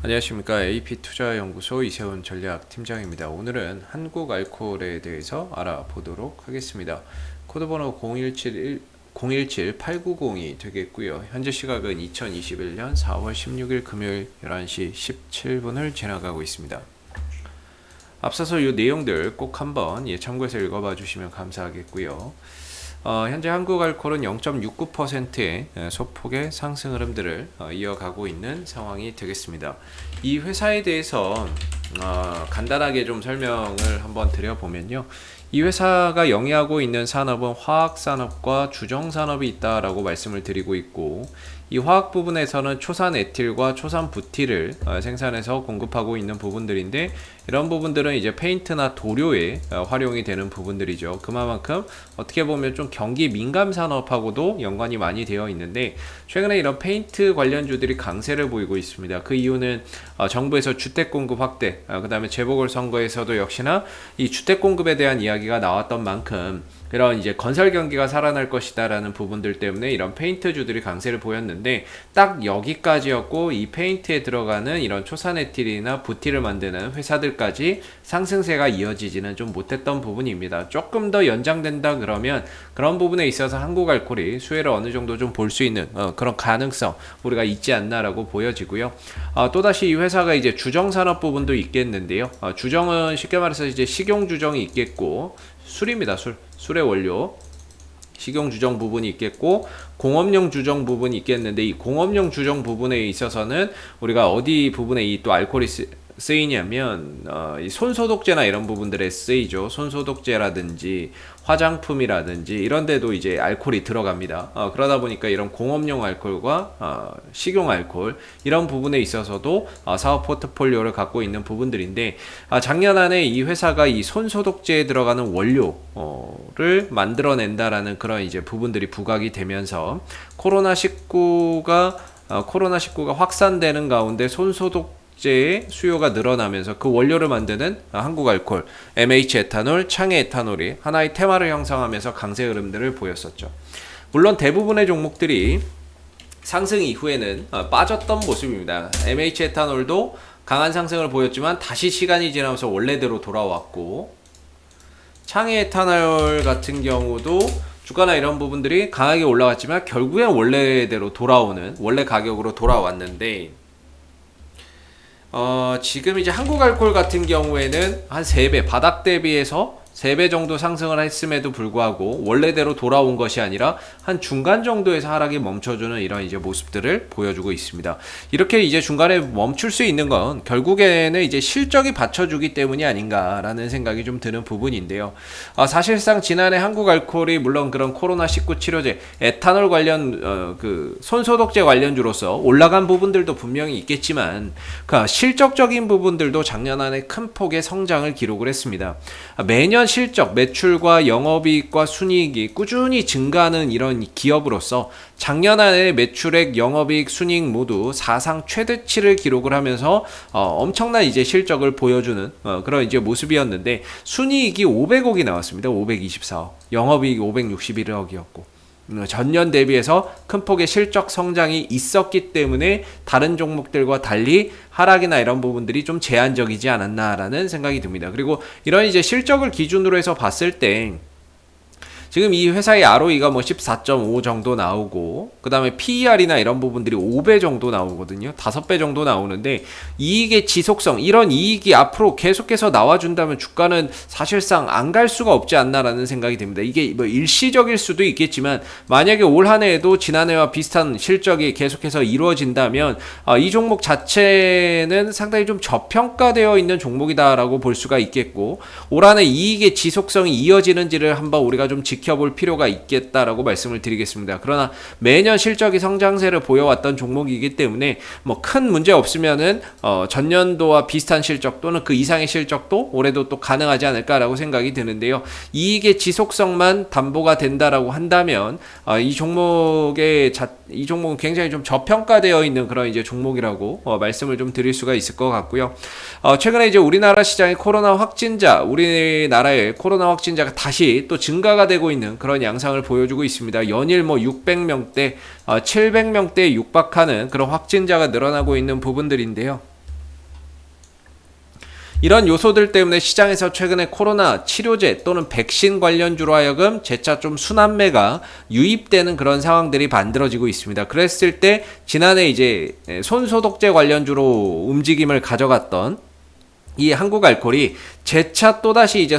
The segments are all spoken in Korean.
안녕하십니까. AP투자연구소 이세훈 전략팀장입니다. 오늘은 한국알코올에 대해서 알아보도록 하겠습니다. 코드번호 017-8902 되겠고요. 현재 시각은 2021년 4월 16일 금요일 11시 17분을 지나가고 있습니다. 앞서서 이 내용들 꼭 한번 참고해서 읽어봐 주시면 감사하겠고요. 현재 한국알코올은 0.69%의 소폭의 상승 흐름들을 이어가고 있는 상황이 되겠습니다. 이 회사에 대해서 간단하게 좀 설명을 한번 드려보면요. 이 회사가 영위하고 있는 산업은 화학산업과 주정산업이 있다라고 말씀을 드리고 있고, 이 화학 부분에서는 초산 에틸과 초산 부틸을 생산해서 공급하고 있는 부분들인데, 이런 부분들은 이제 페인트나 도료에 활용이 되는 부분들이죠. 그만큼 어떻게 보면 좀 경기 민감 산업하고도 연관이 많이 되어 있는데, 최근에 이런 페인트 관련주들이 강세를 보이고 있습니다. 그 이유는 정부에서 주택 공급 확대, 그 다음에 재보궐선거에서도 역시나 이 주택 공급에 대한 이야기가 나왔던 만큼 그런 이제 건설 경기가 살아날 것이다라는 부분들 때문에 이런 페인트주들이 강세를 보였는데, 딱 여기까지였고, 이 페인트에 들어가는 이런 초산에틸이나 부틸을 만드는 회사들까지 상승세가 이어지지는 좀 못했던 부분입니다. 조금 더 연장된다 그러면 그런 부분에 있어서 한국알코올이 수혜를 어느 정도 좀 볼 수 있는 그런 가능성 우리가 있지 않나라고 보여지고요. 또다시 이 회사가 이제 주정산업 부분도 있겠는데요. 주정은 쉽게 말해서 이제 식용주정이 있겠고, 술입니다. 술의 원료, 식용 주정 부분이 있겠고, 공업용 주정 부분이 있겠는데, 이 공업용 주정 부분에 있어서는 우리가 어디 부분에 이 또 알코올이 쓰이냐면 이 손소독제나 이런 부분들에 쓰이죠. 손소독제라든지 화장품이라든지 이런 데도 이제 알코올이 들어갑니다. 그러다 보니까 이런 공업용 알코올과 식용 알코올 이런 부분에 있어서도 사업 포트폴리오를 갖고 있는 부분들인데, 작년 안에 이 회사가 이 손소독제에 들어가는 원료를 만들어낸다라는 그런 이제 부분들이 부각이 되면서 코로나19가 확산되는 가운데 손소독 제의 수요가 늘어나면서 그 원료를 만드는 한국알코올, MH에탄올, 창해에탄올이 하나의 테마를 형성하면서 강세 흐름들을 보였었죠. 물론 대부분의 종목들이 상승 이후에는 빠졌던 모습입니다. MH에탄올도 강한 상승을 보였지만 다시 시간이 지나면서 원래대로 돌아왔고, 창해에탄올 같은 경우도 주가나 이런 부분들이 강하게 올라왔지만 결국엔 원래대로 돌아오는 원래 가격으로 돌아왔는데, 지금 이제 한국알코올 같은 경우에는 한 3배, 바닥 대비해서 3배 정도 상승을 했음에도 불구하고 원래대로 돌아온 것이 아니라 한 중간 정도에서 하락이 멈춰주는 이런 이제 모습들을 보여주고 있습니다. 이렇게 이제 중간에 멈출 수 있는 건 결국에는 이제 실적이 받쳐주기 때문이 아닌가라는 생각이 좀 드는 부분인데요. 사실상 지난해 한국알코올이 물론 그런 코로나19 치료제, 에탄올 관련 그 손소독제 관련주로서 올라간 부분들도 분명히 있겠지만, 그 실적적인 부분들도 작년 안에 큰 폭의 성장을 기록을 했습니다. 매년 실적, 매출과 영업이익과 순이익이 꾸준히 증가하는 이런 기업으로서 작년 안에 매출액, 영업이익, 순이익 모두 사상 최대치를 기록을 하면서 엄청난 이제 실적을 보여주는 그런 이제 모습이었는데, 순이익이 500억이 나왔습니다. 524억. 영업이익이 561억이었고. 전년 대비해서 큰 폭의 실적 성장이 있었기 때문에 다른 종목들과 달리 하락이나 이런 부분들이 좀 제한적이지 않았나라는 생각이 듭니다. 그리고 이런 이제 실적을 기준으로 해서 봤을 때 지금 이 회사의 ROE가 뭐 14.5 정도 나오고, 그 다음에 PER이나 이런 부분들이 5배 정도 나오거든요. 5배 정도 나오는데, 이익의 지속성, 이런 이익이 앞으로 계속해서 나와준다면 주가는 사실상 안 갈 수가 없지 않나라는 생각이 듭니다. 이게 뭐 일시적일 수도 있겠지만, 만약에 올 한 해에도 지난해와 비슷한 실적이 계속해서 이루어진다면 이 종목 자체는 상당히 좀 저평가되어 있는 종목이다라고 볼 수가 있겠고, 올 한 해 이익의 지속성이 이어지는지를 한번 우리가 좀 지켜볼 필요가 있겠다라고 말씀을 드리겠습니다. 그러나 매년 실적이 성장세를 보여왔던 종목이기 때문에 뭐 큰 문제 없으면은 전년도와 비슷한 실적 또는 그 이상의 실적도 올해도 또 가능하지 않을까라고 생각이 드는데요. 이익의 지속성만 담보가 된다라고 한다면 이 종목은 굉장히 좀 저평가되어 있는 그런 이제 종목이라고 말씀을 좀 드릴 수가 있을 것 같고요. 최근에 이제 우리나라 시장의 우리나라의 코로나 확진자가 다시 또 증가가 되고 있는 그런 양상을 보여주고 있습니다. 연일 뭐 600명대, 700명대에 육박하는 그런 확진자가 늘어나고 있는 부분들인데요. 이런 요소들 때문에 시장에서 최근에 코로나 치료제 또는 백신 관련주로 하여금 재차 좀 순환매가 유입되는 그런 상황들이 만들어지고 있습니다. 그랬을 때 지난해 이제 손소독제 관련주로 움직임을 가져갔던 이 한국알콜이 재차 또다시 이제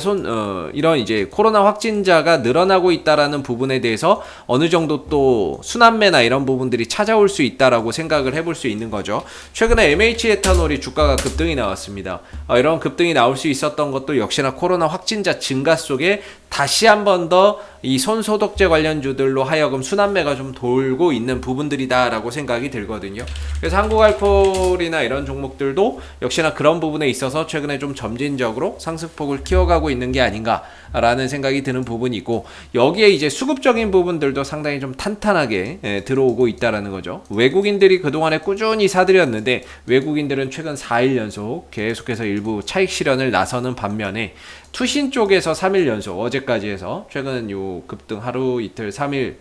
이런 이제 코로나 확진자가 늘어나고 있다라는 부분에 대해서 어느 정도 또 순환매나 이런 부분들이 찾아올 수 있다라고 생각을 해볼 수 있는 거죠. 최근에 MH 에탄올이 주가가 급등이 나왔습니다. 이런 급등이 나올 수 있었던 것도 역시나 코로나 확진자 증가 속에 다시 한 번 더 이 손소독제 관련주들로 하여금 순환매가 좀 돌고 있는 부분들이다라고 생각이 들거든요. 그래서 한국알콜이나 이런 종목들도 역시나 그런 부분에 있어서 최근에 좀 점진적으로 상승폭을 키워가고 있는 게 아닌가라는 생각이 드는 부분이고, 여기에 이제 수급적인 부분들도 상당히 좀 탄탄하게 들어오고 있다라는 거죠. 외국인들이 그동안에 꾸준히 사들였는데 외국인들은 최근 4일 연속 계속해서 일부 차익 실현을 나서는 반면에 투신 쪽에서 3일 연속, 어제까지 해서 최근 요 급등 하루 이틀 3일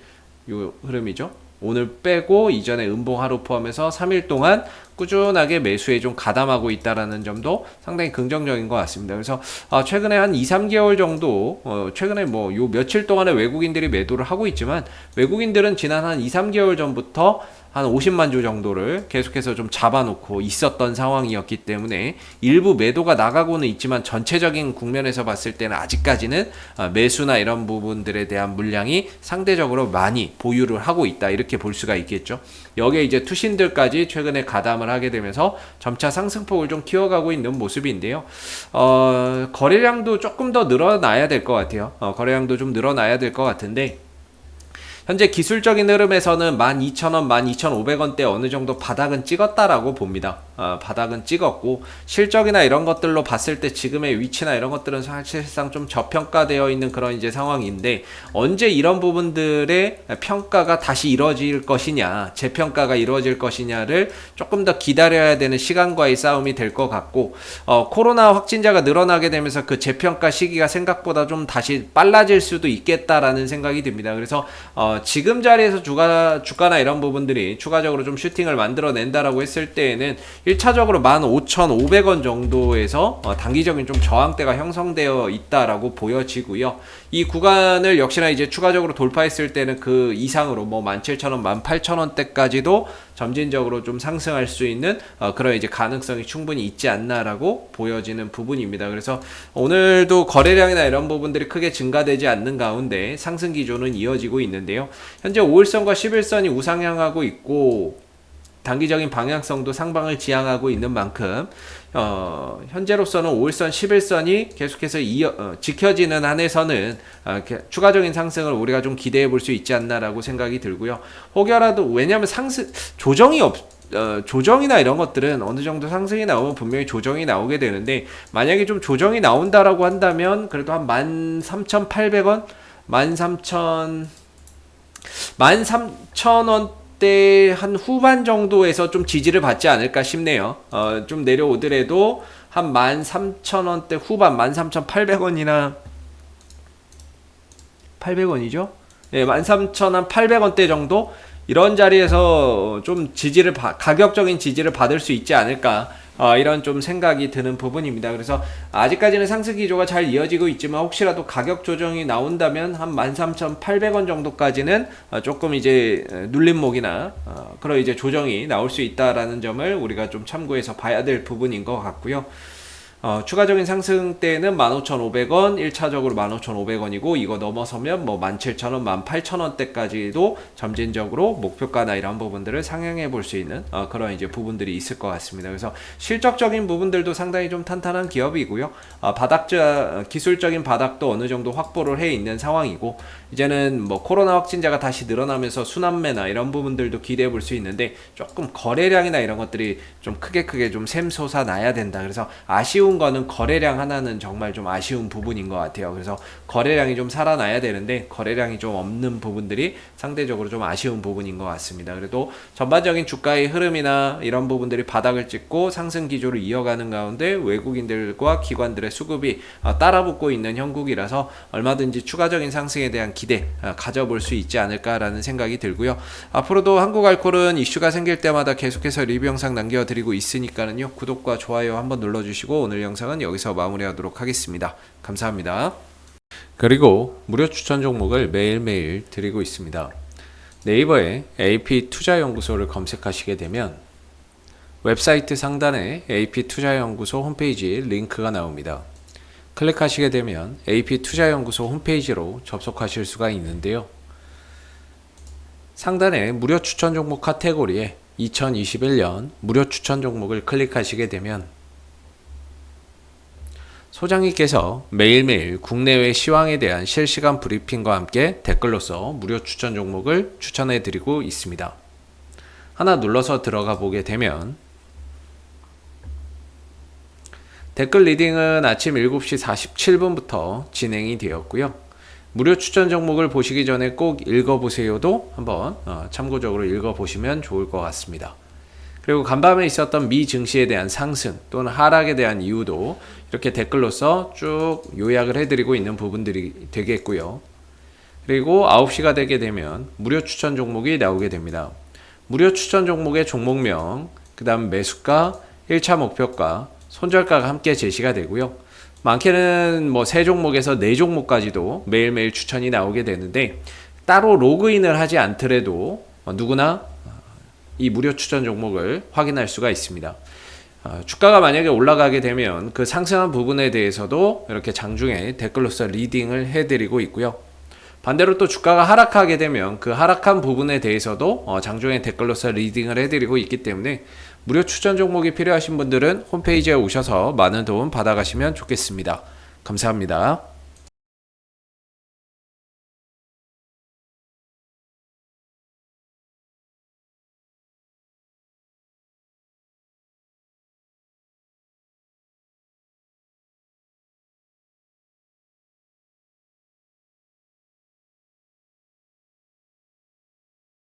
요 흐름이죠. 오늘 빼고 이전에 음봉 하루 포함해서 3일 동안 꾸준하게 매수에 좀 가담하고 있다라는 점도 상당히 긍정적인 것 같습니다. 그래서 최근에 한 2, 3개월 정도 최근에 뭐 요 며칠 동안에 외국인들이 매도를 하고 있지만, 외국인들은 지난 한 2, 3개월 전부터 한 50만 주 정도를 계속해서 좀 잡아놓고 있었던 상황이었기 때문에 일부 매도가 나가고는 있지만 전체적인 국면에서 봤을 때는 아직까지는 매수나 이런 부분들에 대한 물량이 상대적으로 많이 보유를 하고 있다, 이렇게 볼 수가 있겠죠. 여기에 이제 투신들까지 최근에 가담을 하게 되면서 점차 상승폭을 좀 키워가고 있는 모습인데요. 거래량도 조금 더 늘어나야 될 것 같아요. 거래량도 좀 늘어나야 될 것 같은데, 현재 기술적인 흐름에서는 12,000원, 12,500원대 어느 정도 바닥은 찍었다라고 봅니다. 바닥은 찍었고, 실적이나 이런 것들로 봤을 때 지금의 위치나 이런 것들은 사실상 좀 저평가되어 있는 그런 이제 상황인데, 언제 이런 부분들의 평가가 다시 이루어질 것이냐, 재평가가 이루어질 것이냐를 조금 더 기다려야 되는 시간과의 싸움이 될 것 같고, 코로나 확진자가 늘어나게 되면서 그 재평가 시기가 생각보다 좀 다시 빨라질 수도 있겠다라는 생각이 듭니다. 그래서 지금 자리에서 주가나 이런 부분들이 추가적으로 좀 슈팅을 만들어낸다라고 했을 때에는 1차적으로 15,500원 정도에서 단기적인 좀 저항대가 형성되어 있다라고 보여지고요. 이 구간을 역시나 이제 추가적으로 돌파했을 때는 그 이상으로 뭐 17,000원, 18,000원대까지도 점진적으로 좀 상승할 수 있는 그런 이제 가능성이 충분히 있지 않나라고 보여지는 부분입니다. 그래서 오늘도 거래량이나 이런 부분들이 크게 증가되지 않는 가운데 상승 기조는 이어지고 있는데요. 현재 5일선과 11선이 우상향하고 있고 단기적인 방향성도 상방을 지향하고 있는 만큼 현재로서는 5일선, 11선이 계속해서 지켜지는 한에서는 추가적인 상승을 우리가 좀 기대해 볼 수 있지 않나라고 생각이 들고요. 혹여라도, 왜냐하면 조정이나 이런 것들은 어느 정도 상승이 나오면 분명히 조정이 나오게 되는데, 만약에 좀 조정이 나온다라고 한다면 그래도 한 13,800원, 13,000원 대 한 후반 정도에서 좀 지지를 받지 않을까 싶네요. 좀 내려오더라도 한 13,000원대 후반, 13,800원이나 800원이죠? 네, 13,800원대 정도 이런 자리에서 좀 가격적인 지지를 받을 수 있지 않을까, 이런 좀 생각이 드는 부분입니다. 그래서 아직까지는 상승 기조가 잘 이어지고 있지만 혹시라도 가격 조정이 나온다면 한 13,800원 정도까지는 조금 이제 눌림목이나 그런 이제 조정이 나올 수 있다라는 점을 우리가 좀 참고해서 봐야 될 부분인 것 같고요. 추가적인 상승 때는 15,500원, 1차적으로 15,500원이고 이거 넘어서면 뭐 17,000원, 18,000원대까지도 점진적으로 목표가나 이런 부분들을 상향해 볼 수 있는 그런 이제 부분들이 있을 것 같습니다. 그래서 실적적인 부분들도 상당히 좀 탄탄한 기업이고요. 기술적인 바닥도 어느 정도 확보를 해 있는 상황이고, 이제는 뭐 코로나 확진자가 다시 늘어나면서 순환매나 이런 부분들도 기대해 볼 수 있는데, 조금 거래량이나 이런 것들이 좀 크게 좀 샘솟아 나야 된다. 그래서 아쉬운 거는 거래량 하나는 정말 좀 아쉬운 부분인 것 같아요. 그래서 거래량이 좀 살아나야 되는데 거래량이 좀 없는 부분들이 상대적으로 좀 아쉬운 부분인 것 같습니다. 그래도 전반적인 주가의 흐름이나 이런 부분들이 바닥을 찍고 상승 기조를 이어가는 가운데 외국인들과 기관들의 수급이 따라붙고 있는 형국이라서 얼마든지 추가적인 상승에 대한 기대 가져볼 수 있지 않을까라는 생각이 들고요. 앞으로도 한국알콜은 이슈가 생길 때마다 계속해서 리뷰 영상 남겨드리고 있으니까는요, 구독과 좋아요 한번 눌러주시고 오늘 오늘 영상은 여기서 마무리하도록 하겠습니다. 감사합니다. 그리고 무료 추천 종목을 매일매일 드리고 있습니다. 네이버에 AP투자연구소를 검색하시게 되면 웹사이트 상단에 AP투자연구소 홈페이지 링크가 나옵니다. 클릭하시게 되면 AP투자연구소 홈페이지로 접속하실 수가 있는데요. 상단에 무료 추천 종목 카테고리에 2021년 무료 추천 종목을 클릭하시게 되면 소장님께서 매일매일 국내외 시황에 대한 실시간 브리핑과 함께 댓글로서 무료 추천 종목을 추천해 드리고 있습니다. 하나 눌러서 들어가 보게 되면 댓글 리딩은 아침 7시 47분부터 진행이 되었고요. 무료 추천 종목을 보시기 전에 꼭 읽어보세요도 한번 참고적으로 읽어보시면 좋을 것 같습니다. 그리고 간밤에 있었던 미 증시에 대한 상승 또는 하락에 대한 이유도 이렇게 댓글로서 쭉 요약을 해드리고 있는 부분들이 되겠고요. 그리고 9시가 되게 되면 무료 추천 종목이 나오게 됩니다. 무료 추천 종목의 종목명, 그 다음 매수가, 1차 목표가, 손절가가 함께 제시가 되고요. 많게는 뭐 3종목에서 4종목까지도 매일매일 추천이 나오게 되는데 따로 로그인을 하지 않더라도 누구나 이 무료 추천 종목을 확인할 수가 있습니다. 주가가 만약에 올라가게 되면 그 상승한 부분에 대해서도 이렇게 장중에 댓글로서 리딩을 해드리고 있고요. 반대로 또 주가가 하락하게 되면 그 하락한 부분에 대해서도 장중에 댓글로서 리딩을 해드리고 있기 때문에 무료 추천 종목이 필요하신 분들은 홈페이지에 오셔서 많은 도움 받아가시면 좋겠습니다. 감사합니다.